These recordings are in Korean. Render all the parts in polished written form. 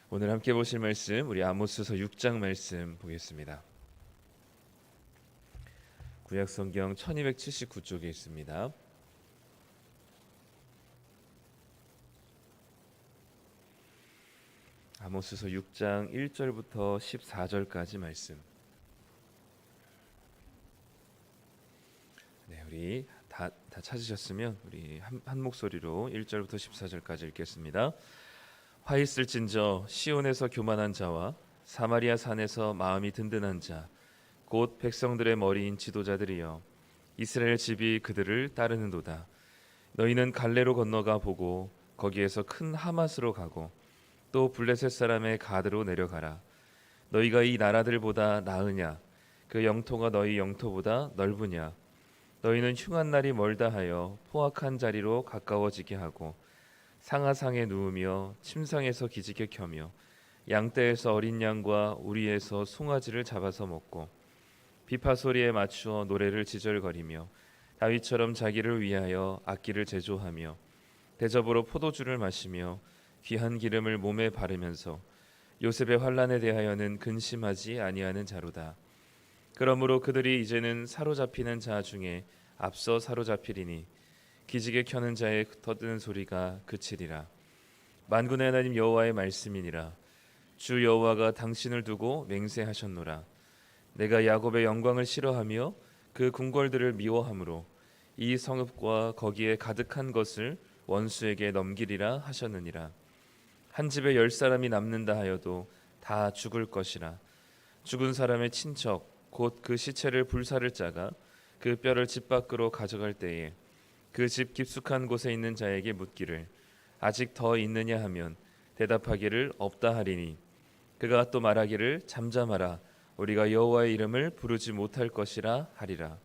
오늘 함께 보실 말씀 우리 아모스서 6장 말씀 보겠습니다. 구약 성경 1279쪽에 있습니다. 아모스서 6장 1절부터 14절까지 말씀. 네, 우리 다 찾으셨으면 우리 한 목소리로 1절부터 14절까지 읽겠습니다. 화 있을진저 시온에서 교만한 자와 사마리아 산에서 마음이 든든한 자 곧 백성들의 머리인 지도자들이여 이스라엘 집이 그들을 따르는도다. 너희는 갈레로 건너가 보고 거기에서 큰 하맛으로 가고 또 블레셋 사람의 가드로 내려가라. 너희가 이 나라들보다 나으냐? 그 영토가 너희 영토보다 넓으냐? 너희는 흉한 날이 멀다 하여 포악한 자리로 가까워지게 하고 상하상에 누우며 침상에서 기지개 켜며 양떼에서 어린 양과 우리에서 송아지를 잡아서 먹고 비파 소리에 맞추어 노래를 지절거리며 다윗처럼 자기를 위하여 악기를 제조하며 대접으로 포도주를 마시며 귀한 기름을 몸에 바르면서 요셉의 환난에 대하여는 근심하지 아니하는 자로다. 그러므로 그들이 이제는 사로잡히는 자 중에 앞서 사로잡히리니 기지개 켜는 자의 터드는 소리가 그치리라. 만군의 하나님 여호와의 말씀이니라. 주 여호와가 당신을 두고 맹세하셨노라. 내가 야곱의 영광을 싫어하며 그 궁궐들을 미워하므로 이 성읍과 거기에 가득한 것을 원수에게 넘기리라 하셨느니라. 한 집에 10사람이 남는다 하여도 다 죽을 것이라. 죽은 사람의 친척 곧 그 시체를 불사를 짜가 그 뼈를 집 밖으로 가져갈 때에 그 집 깊숙한 곳에 있는 자에게 묻기를 아직 더 있느냐 하면 대답하기를 없다 하리니 그가 또 말하기를 잠잠하라. 우리가 여호와의 이름을 부르지 못할 것이라 하리라.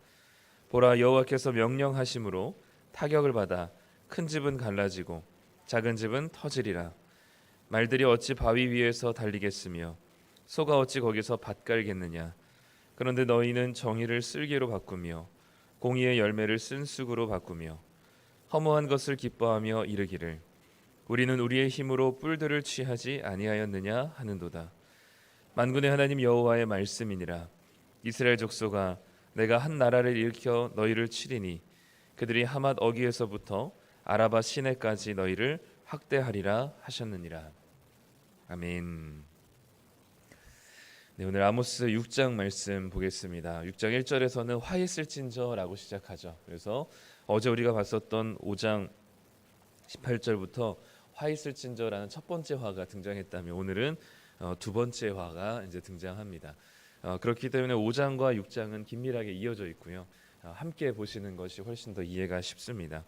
보라, 여호와께서 명령하심으로 타격을 받아 큰 집은 갈라지고 작은 집은 터지리라. 말들이 어찌 바위 위에서 달리겠으며 소가 어찌 거기서 밭 갈겠느냐. 그런데 너희는 정의를 쓸개로 바꾸며 공의의 열매를 쓴쑥으로 바꾸며 허무한 것을 기뻐하며 이르기를 우리는 우리의 힘으로 뿔들을 취하지 아니하였느냐 하는도다. 만군의 하나님 여호와의 말씀이니라. 이스라엘 족속아, 내가 한 나라를 일으켜 너희를 치리니 그들이 하맛 어귀에서부터 아라바 시내까지 너희를 학대하리라 하셨느니라. 아멘. 네, 오늘 아모스 6장 말씀 보겠습니다. 6장 1절에서는 화 있을진저라고 시작하죠. 그래서 어제 우리가 봤었던 5장 18절부터 화 있을진저라는 첫 번째 화가 등장했다면 오늘은 두 번째 화가 이제 등장합니다. 그렇기 때문에 5장과 6장은 긴밀하게 이어져 있고요. 함께 보시는 것이 훨씬 더 이해가 쉽습니다.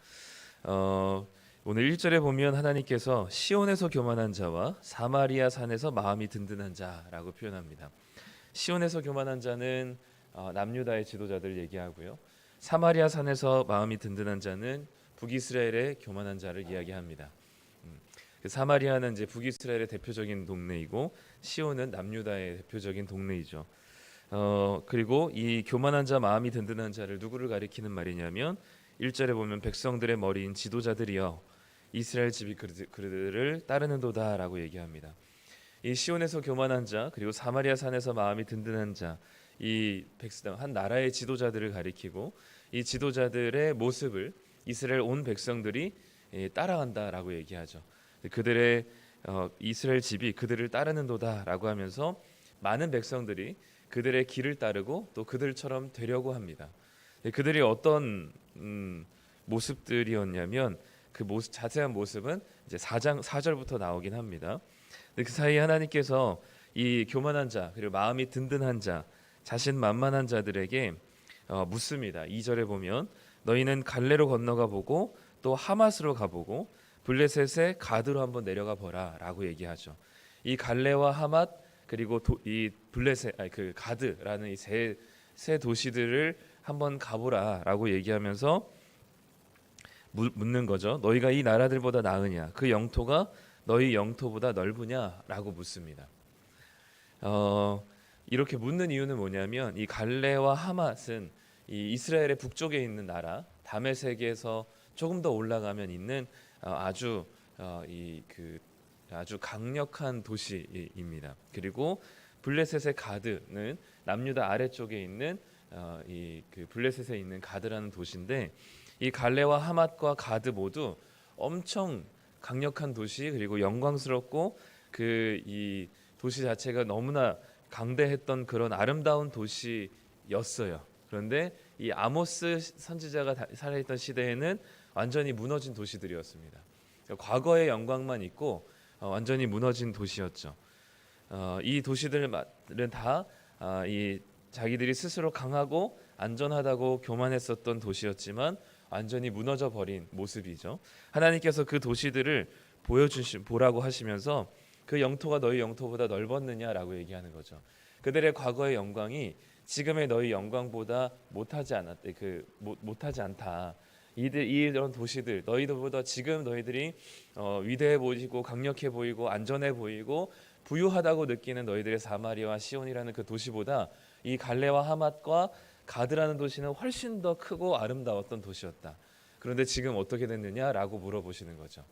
오늘 1절에 보면 하나님께서 시온에서 교만한 자와 사마리아 산에서 마음이 든든한 자라고 표현합니다. 시온에서 교만한 자는 남유다의 지도자들 얘기하고요. 사마리아 산에서 마음이 든든한 자는 북이스라엘의 교만한 자를 이야기합니다. 사마리아는 이제 북이스라엘의 대표적인 동네이고 시온은 남유다의 대표적인 동네이죠. 그리고 이 교만한 자 마음이 든든한 자를 누구를 가리키는 말이냐면 1절에 보면 백성들의 머리인 지도자들이여 이스라엘 집이 그들을 따르는도다라고 얘기합니다. 이 시온에서 교만한 자 그리고 사마리아 산에서 마음이 든든한 자 이 백성 한 나라의 지도자들을 가리키고 이 지도자들의 모습을 이스라엘 온 백성들이 따라간다라고 얘기하죠. 그들의 이스라엘 집이 그들을 따르는도다라고 하면서 많은 백성들이 그들의 길을 따르고 또 그들처럼 되려고 합니다. 그들이 어떤 모습들이었냐면 그 모습 자세한 모습은 이제 4장 4절부터 나오긴 합니다. 그 사이에 하나님께서 이 교만한 자 그리고 마음이 든든한 자 자신 만만한 자들에게 묻습니다. 2절에 보면 너희는 갈레로 건너가 보고 또 하맛으로 가보고 블레셋의 가드로 한번 내려가 보라라고 얘기하죠. 이 갈레와 하맛 그리고 이 블레셋 그 가드라는 이 세 도시들을 한번 가보라라고 얘기하면서 묻는 거죠. 너희가 이 나라들보다 나으냐? 그 영토가 너희 영토보다 넓으냐라고 묻습니다. 이렇게 묻는 이유는 뭐냐면 이 갈레와 하맛은 이 이스라엘의 북쪽에 있는 나라 다메섹에서 조금 더 올라가면 있는 아주 아주 강력한 도시입니다. 그리고 블레셋의 가드는 남유다 아래쪽에 있는 그 블레셋에 있는 가드라는 도시인데, 이 갈레와 하맛과 가드 모두 엄청 강력한 도시, 그리고 영광스럽고 이 도시 자체가 너무나 강대했던 그런 아름다운 도시였어요. 그런데 이 아모스 선지자가 살아있던 시대에는 완전히 무너진 도시들이었습니다. 과거의 영광만 있고 완전히 무너진 도시였죠. 이 도시들은 다 자기들이 스스로 강하고 안전하다고 교만했었던 도시였지만 완전히 무너져 버린 모습이죠. 하나님께서 그 도시들을 보라고 하시면서 그 영토가 너희 영토보다 넓었느냐라고 얘기하는 거죠. 그들의 과거의 영광이 지금의 너희 영광보다 못하지 않다. 이런 도시들, 너희들보다 지금 너희들이 위대해 보이고 강력해 보이고 안전해 보이고 부유하다고 느끼는 너희들의 사마리아와 시온이라는 그 도시보다 이 갈레와 하맛과 가드라는 도시는 훨씬 더 크고 아름다웠던 도시였다. 그런데 지금 어떻게 됐느냐라고 물어보시는 거죠.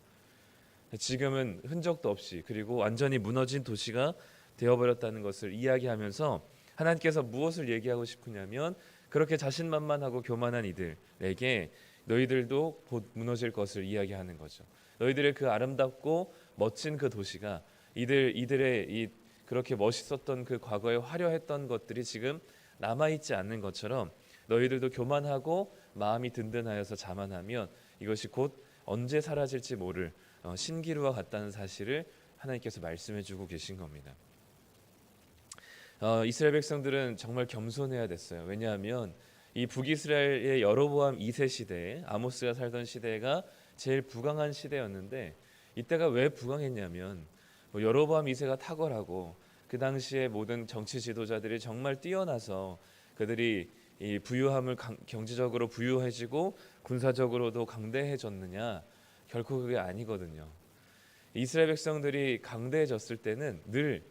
지금은 흔적도 없이, 그리고 완전히 무너진 도시가 되어버렸다는 것을 이야기하면서 하나님께서 무엇을 얘기하고 싶으냐면, 그렇게 자신만만하고 교만한 이들에게 너희들도 곧 무너질 것을 이야기하는 거죠. 너희들의 그 아름답고 멋진 그 도시가 이들의 그렇게 멋있었던 그 과거에 화려했던 것들이 지금 남아있지 않는 것처럼, 너희들도 교만하고 마음이 든든하여서 자만하면 이것이 곧 언제 사라질지 모를 신기루와 같다는 사실을 하나님께서 말씀해주고 계신 겁니다. 이스라엘 백성들은 정말 겸손해야 됐어요. 왜냐하면 이 북이스라엘의 여로보암 2세 시대에, 아모스가 살던 시대가 제일 부강한 시대였는데, 이때가 왜 부강했냐면 여로보암 2세가 탁월하고 그 당시에 모든 정치 지도자들이 정말 뛰어나서 그들이 이 부유함을 경제적으로 부유해지고 군사적으로도 강대해졌느냐? 결코 그게 아니거든요. 이스라엘 백성들이 강대해졌을 때는 늘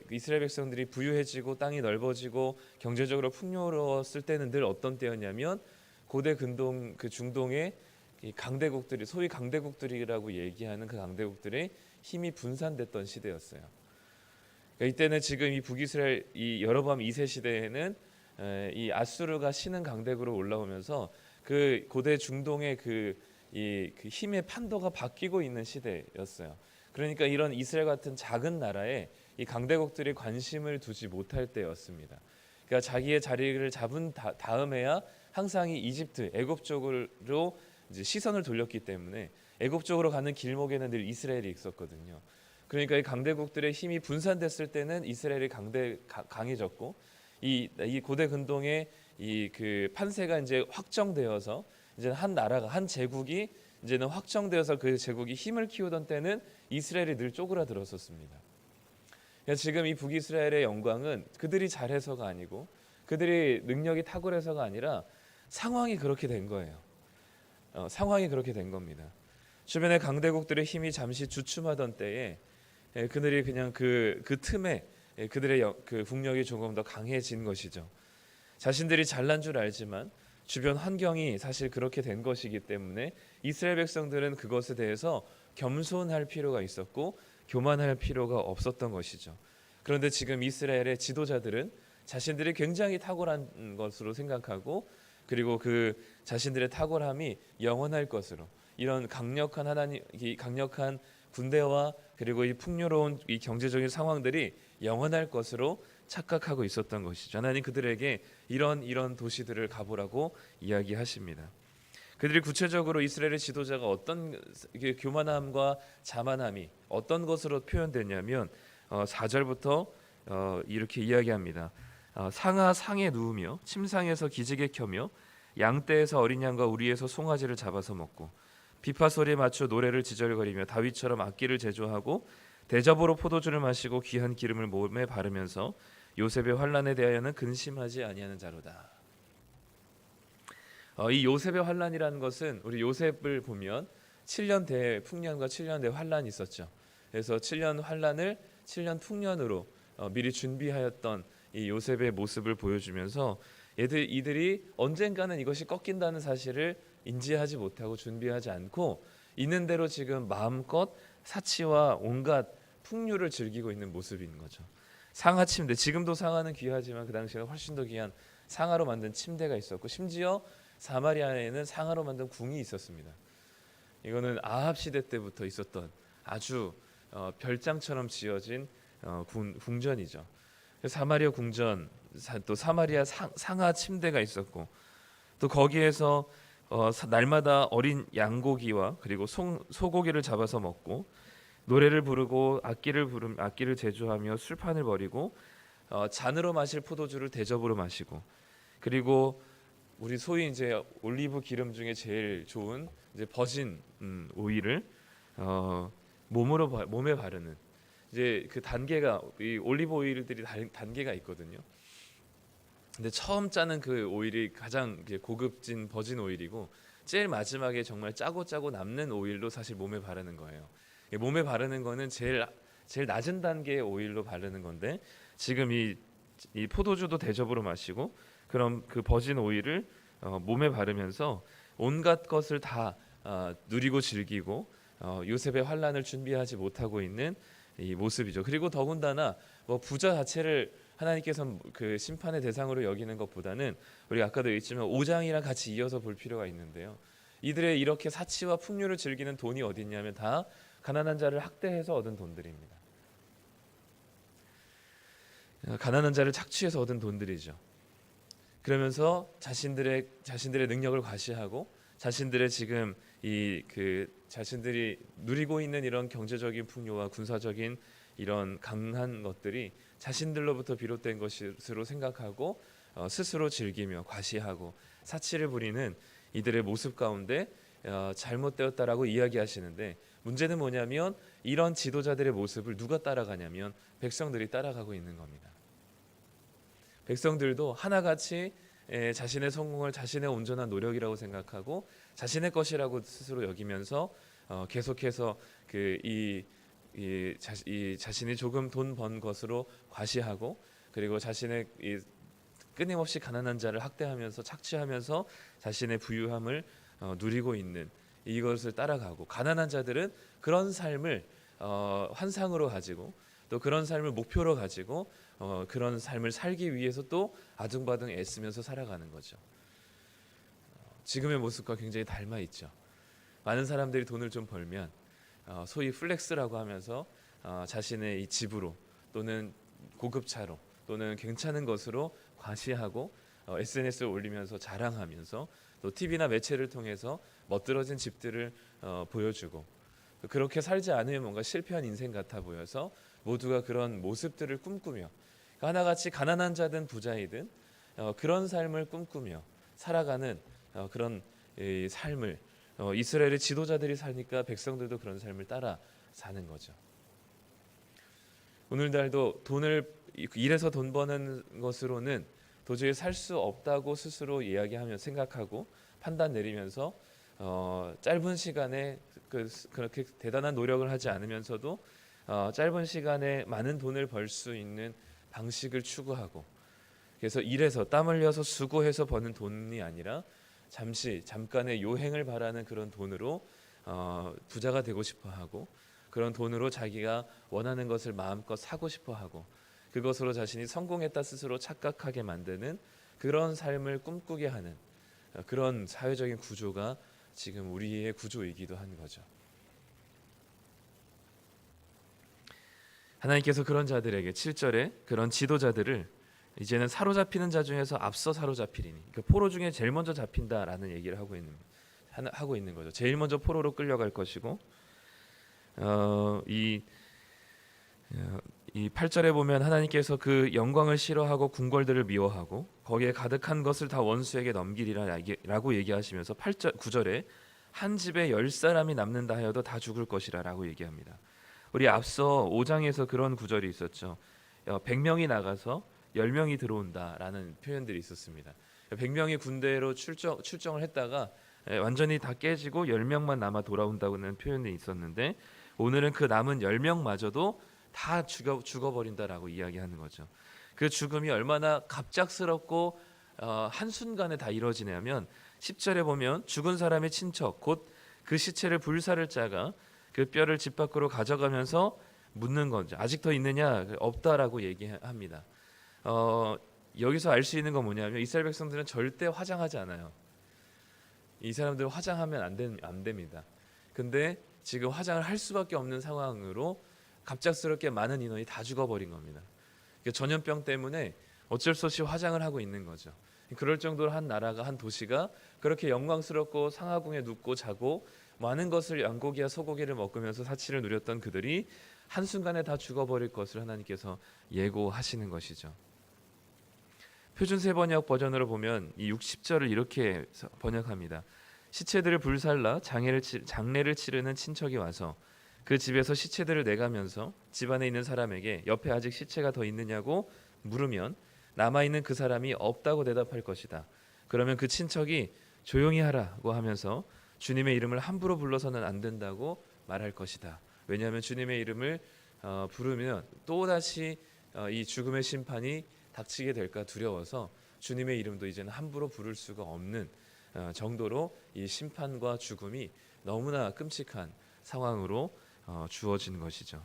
이스라엘 백성들이 부유해지고 땅이 넓어지고 경제적으로 풍요로웠을 때는 늘 어떤 때였냐면, 고대 근동 그 중동의 이 강대국들이, 소위 강대국들이라고 얘기하는 그 강대국들의 힘이 분산됐던 시대였어요. 그러니까 이때는 지금 이 북이스라엘 이 여로보암 2세 시대에는 이 아수르가 신흥 강대국으로 올라오면서 그 고대 중동의 그 힘의 판도가 바뀌고 있는 시대였어요. 그러니까 이런 이스라엘 같은 작은 나라에 이 강대국들이 관심을 두지 못할 때였습니다. 그러니까 자기의 자리를 잡은 다음에야 항상 이 이집트, 애굽 쪽으로 이제 시선을 돌렸기 때문에 애굽 쪽으로 가는 길목에는 늘 이스라엘이 있었거든요. 그러니까 이 강대국들의 힘이 분산됐을 때는 이스라엘이 강해졌고, 이 고대 근동의 그 판세가 이제 확정되어서 이제 한 나라가, 한 제국이 이제는 확정되어서 그 제국이 힘을 키우던 때는 이스라엘이 늘 쪼그라들었었습니다. 지금 이 북이스라엘의 영광은 그들이 잘해서가 아니고, 그들이 능력이 탁월해서가 아니라 상황이 그렇게 된 거예요. 상황이 그렇게 된 겁니다. 주변의 강대국들의 힘이 잠시 주춤하던 때에 그들이 그냥 그 틈에 그들의 그 국력이 조금 더 강해진 것이죠. 자신들이 잘난 줄 알지만 주변 환경이 사실 그렇게 된 것이기 때문에 이스라엘 백성들은 그것에 대해서 겸손할 필요가 있었고 교만할 필요가 없었던 것이죠. 그런데 지금 이스라엘의 지도자들은 자신들이 굉장히 탁월한 것으로 생각하고, 그리고 그 자신들의 탁월함이 영원할 것으로, 이런 강력한 강력한 군대와 그리고 이 풍요로운 이 경제적인 상황들이 영원할 것으로 착각하고 있었던 것이죠. 하나님 그들에게 이런 도시들을 가보라고 이야기하십니다. 그들이 구체적으로 이스라엘의 지도자가 어떤 교만함과 자만함이 어떤 것으로 표현되냐면 4절부터 이렇게 이야기합니다. 상아 상에 누우며 침상에서 기지개 켜며 양떼에서 어린 양과 우리에서 송아지를 잡아서 먹고 비파 소리에 맞춰 노래를 지절거리며 다윗처럼 악기를 제조하고 대접으로 포도주를 마시고 귀한 기름을 몸에 바르면서 요셉의 환난에 대하여는 근심하지 아니하는 자로다. 이 요셉의 환난이라는 것은, 우리 요셉을 보면 7년 대풍년과 7년 대환난이 있었죠. 그래서 7년 환난을 7년 풍년으로 미리 준비하였던 이 요셉의 모습을 보여주면서 이들이 언젠가는 이것이 꺾인다는 사실을 인지하지 못하고 준비하지 않고 있는 대로 지금 마음껏 사치와 온갖 풍류를 즐기고 있는 모습인 거죠. 상하 침대, 지금도 상하는 귀하지만 그 당시에는 훨씬 더 귀한 상하로 만든 침대가 있었고, 심지어 사마리아에는 상하로 만든 궁이 있었습니다. 이거는 아합 시대 때부터 있었던 아주 별장처럼 지어진 궁전이죠. 사마리아 궁전, 또 사마리아 상하 침대가 있었고, 또 거기에서 날마다 어린 양고기와 그리고 소고기를 잡아서 먹고, 노래를 부르고 악기를 제조하며 술판을 벌이고, 잔으로 마실 포도주를 대접으로 마시고, 그리고 우리 소위 이제 올리브 기름 중에 제일 좋은 이제 버진 오일을 몸에 바르는, 이제 그 단계가, 이 올리브 오일들이 단계가 있거든요. 근데 처음 짜는 그 오일이 가장 고급진 버진 오일이고, 제일 마지막에 정말 짜고 남는 오일로 사실 몸에 바르는 거예요. 몸에 바르는 거는 제일 낮은 단계의 오일로 바르는 건데, 지금 이 포도주도 대접으로 마시고, 그럼 그 버진 오일을 몸에 바르면서 온갖 것을 다 누리고 즐기고, 요셉의 환란을 준비하지 못하고 있는 이 모습이죠. 그리고 더군다나 뭐 부자 자체를 하나님께서 그 심판의 대상으로 여기는 것보다는, 우리가 아까도 얘기했지만 5장이랑 같이 이어서 볼 필요가 있는데요. 이들의 이렇게 사치와 풍류를 즐기는 돈이 어디 있냐면 다 가난한 자를 학대해서 얻은 돈들입니다. 가난한 자를 착취해서 얻은 돈들이죠. 그러면서 자신들의 능력을 과시하고, 자신들의 지금 자신들이 누리고 있는 이런 경제적인 풍요와 군사적인 이런 강한 것들이 자신들로부터 비롯된 것으로 생각하고 스스로 즐기며 과시하고 사치를 부리는 이들의 모습 가운데 잘못되었다라고 이야기하시는데, 문제는 뭐냐면 이런 지도자들의 모습을 누가 따라가냐면 백성들이 따라가고 있는 겁니다. 백성들도 하나같이 자신의 성공을 자신의 온전한 노력이라고 생각하고 자신의 것이라고 스스로 여기면서 계속해서 자신이 조금 돈 번 것으로 과시하고, 그리고 자신의 끊임없이 가난한 자를 학대하면서 착취하면서 자신의 부유함을 누리고 있는 이것을 따라가고, 가난한 자들은 그런 삶을 환상으로 가지고, 또 그런 삶을 목표로 가지고 그런 삶을 살기 위해서 또 아둥바둥 애쓰면서 살아가는 거죠. 지금의 모습과 굉장히 닮아 있죠. 많은 사람들이 돈을 좀 벌면 소위 플렉스라고 하면서 자신의 이 집으로, 또는 고급차로, 또는 괜찮은 것으로 과시하고 SNS에 올리면서 자랑하면서, 또 TV나 매체를 통해서 멋들어진 집들을 보여주고, 그렇게 살지 않으면 뭔가 실패한 인생 같아 보여서 모두가 그런 모습들을 꿈꾸며, 하나같이 가난한 자든 부자이든 그런 삶을 꿈꾸며 살아가는 그런 삶을 이스라엘의 지도자들이 사니까 백성들도 그런 삶을 따라 사는 거죠. 오늘날도 돈을 일해서 돈 버는 것으로는 도저히 살 수 없다고 스스로 이야기하며 생각하고 판단 내리면서 짧은 시간에 그렇게 대단한 노력을 하지 않으면서도 짧은 시간에 많은 돈을 벌 수 있는 방식을 추구하고, 그래서 일해서 땀 흘려서 수고해서 버는 돈이 아니라 잠깐의 요행을 바라는 그런 돈으로 부자가 되고 싶어하고, 그런 돈으로 자기가 원하는 것을 마음껏 사고 싶어하고, 그것으로 자신이 성공했다 스스로 착각하게 만드는 그런 삶을 꿈꾸게 하는 그런 사회적인 구조가 지금 우리의 구조이기도 한 거죠. 하나님께서 그런 자들에게 7절에 그런 지도자들을 이제는 사로잡히는 자 중에서 앞서 사로잡히리니, 그러니까 포로 중에 제일 먼저 잡힌다라는 얘기를 하고 있는 거죠. 제일 먼저 포로로 끌려갈 것이고, 이 8절에 보면 하나님께서 그 영광을 싫어하고 궁궐들을 미워하고 거기에 가득한 것을 다 원수에게 넘기리라라고 얘기하시면서 9절에 한 집에 10사람이 남는다 하여도 다 죽을 것이라라고 얘기합니다. 우리 앞서 5장에서 그런 구절이 있었죠. 100명이 나가서 10명이 들어온다라는 표현들이 있었습니다. 100명이 군대로 출정을 했다가 완전히 다 깨지고 10명만 남아 돌아온다고는 표현이 있었는데, 오늘은 그 남은 10명마저도 다 죽어버린다라고 이야기하는 거죠. 그 죽음이 얼마나 갑작스럽고 한순간에 다 이루어지냐면 10절에 보면 죽은 사람의 친척 곧 그 시체를 불사를 자가 그 뼈를 집 밖으로 가져가면서 묻는 거죠. 아직 더 있느냐? 없다라고 얘기합니다. 여기서 알 수 있는 건 뭐냐면 이스라엘 백성들은 절대 화장하지 않아요. 이 사람들 화장하면 안 됩니다. 근데 지금 화장을 할 수밖에 없는 상황으로 갑작스럽게 많은 인원이 다 죽어버린 겁니다. 전염병 때문에 어쩔 수 없이 화장을 하고 있는 거죠. 그럴 정도로 한 나라가, 한 도시가 그렇게 영광스럽고 상하궁에 눕고 자고 많은 것을 양고기와 소고기를 먹으면서 사치를 누렸던 그들이 한순간에 다 죽어버릴 것을 하나님께서 예고하시는 것이죠. 표준 세번역 버전으로 보면 이 60절을 이렇게 번역합니다. 시체들을 불살라 장례를 치르는 친척이 와서 그 집에서 시체들을 내가면서 집안에 있는 사람에게 옆에 아직 시체가 더 있느냐고 물으면 남아있는 그 사람이 없다고 대답할 것이다. 그러면 그 친척이 조용히 하라고 하면서 주님의 이름을 함부로 불러서는 안 된다고 말할 것이다. 왜냐하면 주님의 이름을 부르면 또다시 이 죽음의 심판이 닥치게 될까 두려워서 주님의 이름도 이제는 함부로 부를 수가 없는 정도로 이 심판과 죽음이 너무나 끔찍한 상황으로 주어진 것이죠.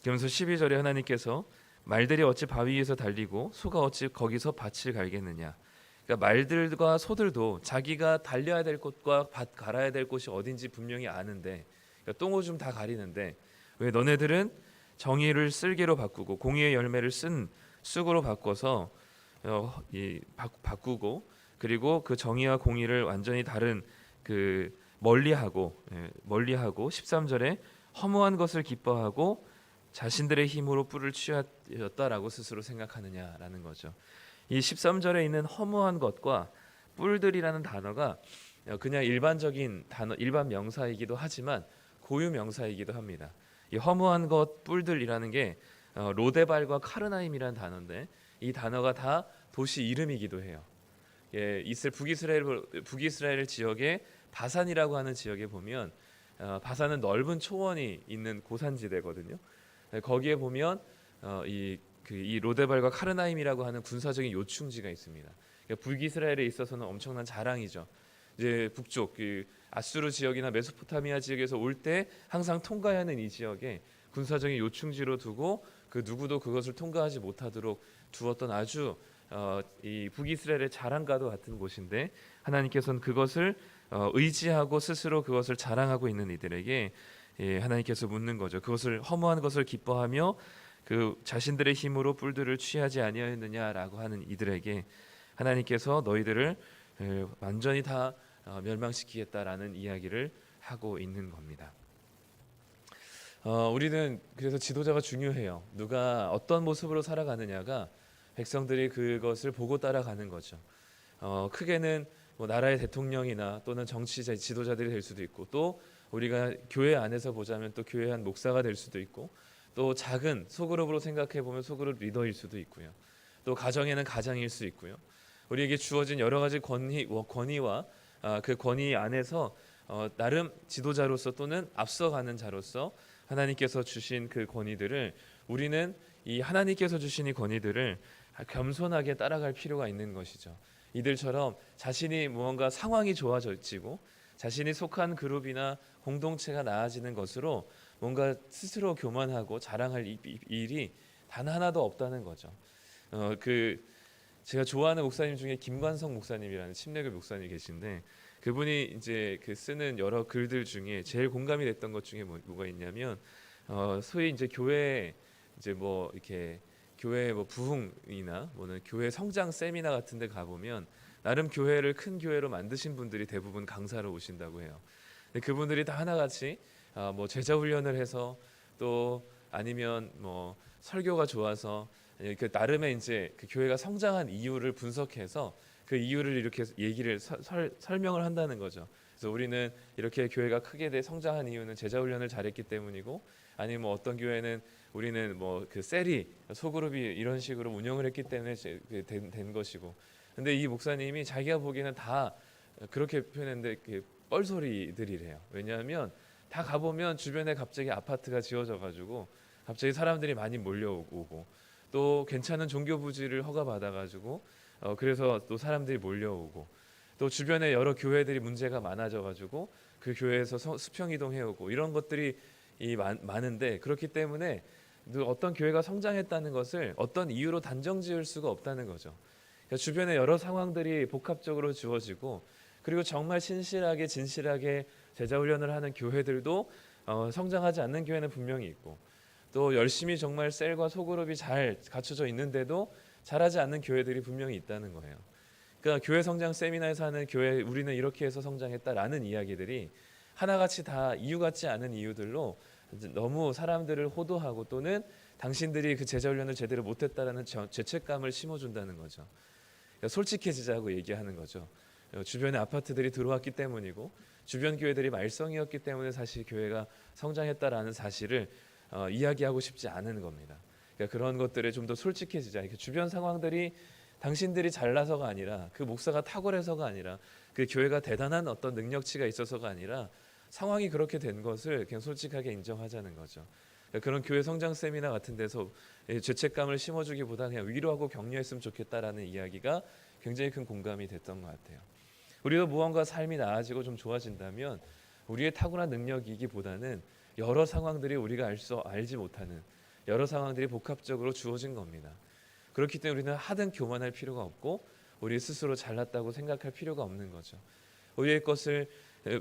그러면서 12절에 하나님께서 말들이 어찌 바위 위에서 달리고 소가 어찌 거기서 밭을 갈겠느냐. 그러니까 말들과 소들도 자기가 달려야 될 곳과 밭 갈아야 될 곳이 어딘지 분명히 아는데, 그러니까 똥오줌 다 가리는데 왜 너네들은 정의를 쓸개로 바꾸고 공의의 열매를 쓴 쑥으로 바꿔서 바꾸고, 그리고 그 정의와 공의를 완전히 다른 그 멀리하고 13절에 허무한 것을 기뻐하고 자신들의 힘으로 뿔을 취하였다라고 스스로 생각하느냐라는 거죠. 이 13절에 있는 허무한 것과 뿔들이라는 단어가 그냥 일반적인 단어, 일반 명사이기도 하지만 고유 명사이기도 합니다. 이 허무한 것, 뿔들이라는 게 로데발과 카르나임이라는 단어인데 이 단어가 다 도시 이름이기도 해요. 북이스라엘 지역의 바산이라고 하는 지역에 보면 바산은 넓은 초원이 있는 고산지대거든요. 거기에 보면 이 로데발과 카르나임이라고 하는 군사적인 요충지가 있습니다. 그러니까 북이스라엘에 있어서는 엄청난 자랑이죠. 이제 북쪽 그 아수르 지역이나 메소포타미아 지역에서 올 때 항상 통과해야 하는 이 지역에 군사적인 요충지로 두고 그 누구도 그것을 통과하지 못하도록 두었던 아주 이 북이스라엘의 자랑과도 같은 곳인데 하나님께서는 그것을 의지하고 스스로 그것을 자랑하고 있는 이들에게 하나님께서 묻는 거죠. 그것을 허무한 것을 기뻐하며 그 자신들의 힘으로 뿔들을 취하지 아니하였느냐라고 하는 이들에게 하나님께서 너희들을 완전히 다 멸망시키겠다라는 이야기를 하고 있는 겁니다. 우리는 그래서 지도자가 중요해요. 누가 어떤 모습으로 살아가느냐가 백성들이 그것을 보고 따라가는 거죠. 크게는 뭐 나라의 대통령이나 또는 정치자 지도자들이 될 수도 있고, 또 우리가 교회 안에서 보자면 또 교회 한 목사가 될 수도 있고, 또 작은 소그룹으로 생각해 보면 소그룹 리더일 수도 있고요. 또 가정에는 가장일 수 있고요. 우리에게 주어진 여러 가지 권위와 그 권위 안에서 나름 지도자로서 또는 앞서가는 자로서 하나님께서 주신 그 권위들을 우리는 이 하나님께서 주신 이 권위들을 겸손하게 따라갈 필요가 있는 것이죠. 이들처럼 자신이 무언가 상황이 좋아지고 자신이 속한 그룹이나 공동체가 나아지는 것으로 뭔가 스스로 교만하고 자랑할 일이 단 하나도 없다는 거죠. 제가 좋아하는 목사님 중에 김관성 목사님이라는 침례교 목사님이 계신데 그분이 이제 그 쓰는 여러 글들 중에 제일 공감이 됐던 것 중에 뭐가 있냐면 소위 이제 교회 이제 뭐 이렇게 교회 뭐 부흥이나 뭐는 교회 성장 세미나 같은 데 가보면 나름 교회를 큰 교회로 만드신 분들이 대부분 강사로 오신다고 해요. 근데 그분들이 다 하나같이 뭐 제자 훈련을 해서 또 아니면 뭐 설교가 좋아서 그 나름의 이제 그 교회가 성장한 이유를 분석해서 그 이유를 이렇게 얘기를 설명을 한다는 거죠. 그래서 우리는 이렇게 교회가 크게 성장한 이유는 제자 훈련을 잘했기 때문이고, 아니면 뭐 어떤 교회는 우리는 뭐 그 셀이 소그룹이 이런 식으로 운영을 했기 때문에 된 것이고. 근데 이 목사님이 자기가 보기에는 다 그렇게 표현했는데 뻘소리들이래요. 왜냐하면 다 가보면 주변에 갑자기 아파트가 지어져 가지고 갑자기 사람들이 많이 몰려오고, 또 괜찮은 종교 부지를 허가받아 가지고 그래서 또 사람들이 몰려오고, 또 주변에 여러 교회들이 문제가 많아져 가지고 그 교회에서 수평 이동해오고 이런 것들이 많은데, 그렇기 때문에 어떤 교회가 성장했다는 것을 어떤 이유로 단정 지을 수가 없다는 거죠. 그러니까 주변에 여러 상황들이 복합적으로 주어지고, 그리고 정말 신실하게 진실하게 제자 훈련을 하는 교회들도 성장하지 않는 교회는 분명히 있고, 또 열심히 정말 셀과 소그룹이 잘 갖춰져 있는데도 잘하지 않는 교회들이 분명히 있다는 거예요. 그러니까 교회 성장 세미나에서 하는 교회 우리는 이렇게 해서 성장했다라는 이야기들이 하나같이 다 이유 같지 않은 이유들로 너무 사람들을 호도하고, 또는 당신들이 그 제자 훈련을 제대로 못했다라는 죄책감을 심어준다는 거죠. 그러니까 솔직해지자고 얘기하는 거죠. 주변에 아파트들이 들어왔기 때문이고, 주변 교회들이 말썽이었기 때문에 사실 교회가 성장했다라는 사실을 이야기하고 싶지 않은 겁니다. 그러니까 그런 것들에 좀 더 솔직해지자. 그러니까 주변 상황들이 당신들이 잘나서가 아니라, 그 목사가 탁월해서가 아니라, 그 교회가 대단한 어떤 능력치가 있어서가 아니라 상황이 그렇게 된 것을 그냥 솔직하게 인정하자는 거죠. 그러니까 그런 교회 성장 세미나 같은 데서 죄책감을 심어주기보다 그냥 위로하고 격려했으면 좋겠다라는 이야기가 굉장히 큰 공감이 됐던 것 같아요. 우리도 무언가 삶이 나아지고 좀 좋아진다면 우리의 탁월한 능력이기보다는 여러 상황들이 우리가 알지 못하는 여러 상황들이 복합적으로 주어진 겁니다. 그렇기 때문에 우리는 하등 교만할 필요가 없고, 우리 스스로 잘났다고 생각할 필요가 없는 거죠. 우리의 것을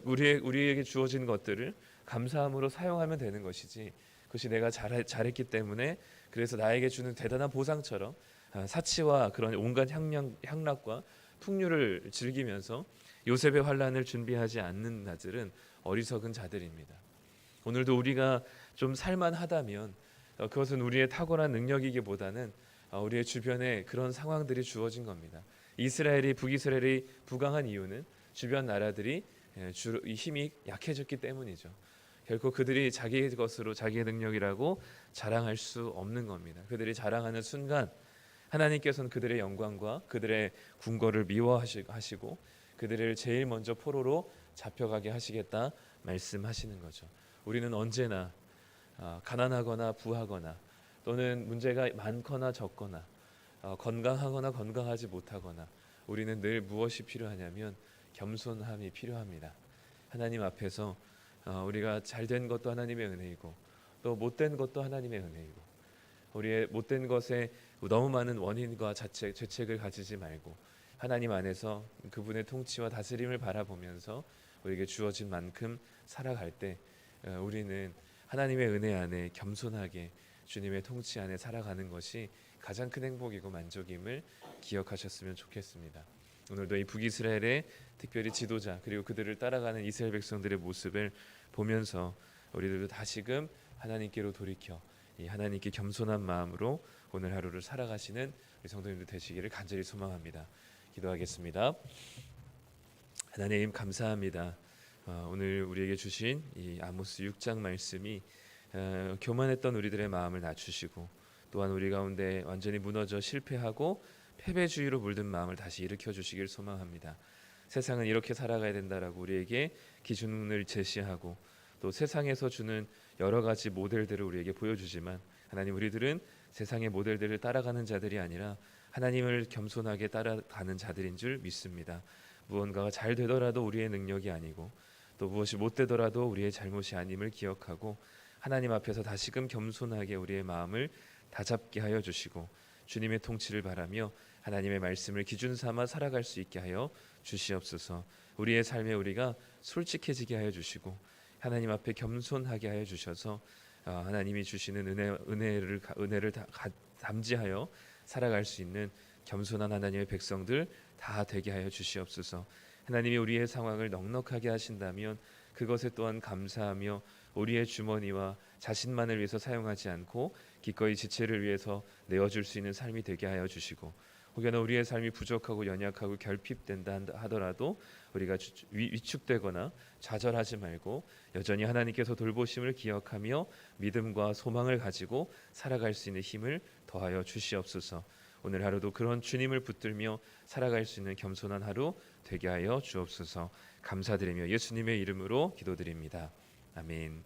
우리에게 주어진 것들을 감사함으로 사용하면 되는 것이지, 그것이 내가 잘했기 때문에 그래서 나에게 주는 대단한 보상처럼 사치와 그런 온갖 향락과 풍류를 즐기면서 요셉의 환란을 준비하지 않는 자들은 어리석은 자들입니다. 오늘도 우리가 좀 살만하다면 그것은 우리의 탁월한 능력이기보다는 우리의 주변에 그런 상황들이 주어진 겁니다. 북이스라엘이 부강한 이유는 주변 나라들이 힘이 약해졌기 때문이죠. 결코 그들이 자기의 것으로 자기의 능력이라고 자랑할 수 없는 겁니다. 그들이 자랑하는 순간 하나님께서는 그들의 영광과 그들의 궁궐을 미워하시고 그들을 제일 먼저 포로로 잡혀가게 하시겠다 말씀하시는 거죠. 우리는 언제나 가난하거나 부하거나, 또는 문제가 많거나 적거나, 건강하거나 건강하지 못하거나, 우리는 늘 무엇이 필요하냐면 겸손함이 필요합니다. 하나님 앞에서 우리가 잘된 것도 하나님의 은혜이고, 또 못된 것도 하나님의 은혜이고, 우리의 못된 것에 너무 많은 원인과 죄책을 가지지 말고 하나님 안에서 그분의 통치와 다스림을 바라보면서 우리에게 주어진 만큼 살아갈 때 우리는 하나님의 은혜 안에 겸손하게 주님의 통치 안에 살아가는 것이 가장 큰 행복이고 만족임을 기억하셨으면 좋겠습니다. 오늘도 이 북이스라엘의 특별히 지도자 그리고 그들을 따라가는 이스라엘 백성들의 모습을 보면서 우리들도 다시금 하나님께로 돌이켜 이 하나님께 겸손한 마음으로 오늘 하루를 살아가시는 우리 성도님들 되시기를 간절히 소망합니다. 기도하겠습니다. 하나님 감사합니다. 오늘 우리에게 주신 이 아모스 6장 말씀이 교만했던 우리들의 마음을 낮추시고, 또한 우리 가운데 완전히 무너져 실패하고 패배주의로 물든 마음을 다시 일으켜 주시길 소망합니다. 세상은 이렇게 살아가야 된다라고 우리에게 기준을 제시하고, 또 세상에서 주는 여러 가지 모델들을 우리에게 보여주지만, 하나님 우리들은 세상의 모델들을 따라가는 자들이 아니라 하나님을 겸손하게 따라가는 자들인 줄 믿습니다. 무언가가 잘 되더라도 우리의 능력이 아니고, 또 무엇이 못 되더라도 우리의 잘못이 아님을 기억하고 하나님 앞에서 다시금 겸손하게 우리의 마음을 다잡게 하여 주시고, 주님의 통치를 바라며 하나님의 말씀을 기준 삼아 살아갈 수 있게 하여 주시옵소서. 우리의 삶에 우리가 솔직해지게 하여 주시고 하나님 앞에 겸손하게 하여 주셔서 하나님이 주시는 은혜를 담지하여 살아갈 수 있는 겸손한 하나님의 백성들 다 되게 하여 주시옵소서. 하나님이 우리의 상황을 넉넉하게 하신다면 그것에 또한 감사하며 우리의 주머니와 자신만을 위해서 사용하지 않고 기꺼이 지체를 위해서 내어줄 수 있는 삶이 되게 하여 주시고, 혹여나 우리의 삶이 부족하고 연약하고 결핍된다 하더라도 우리가 위축되거나 좌절하지 말고 여전히 하나님께서 돌보심을 기억하며 믿음과 소망을 가지고 살아갈 수 있는 힘을 더하여 주시옵소서. 오늘 하루도 그런 주님을 붙들며 살아갈 수 있는 겸손한 하루 되게 하여 주옵소서. 감사드리며 예수님의 이름으로 기도드립니다. 아멘.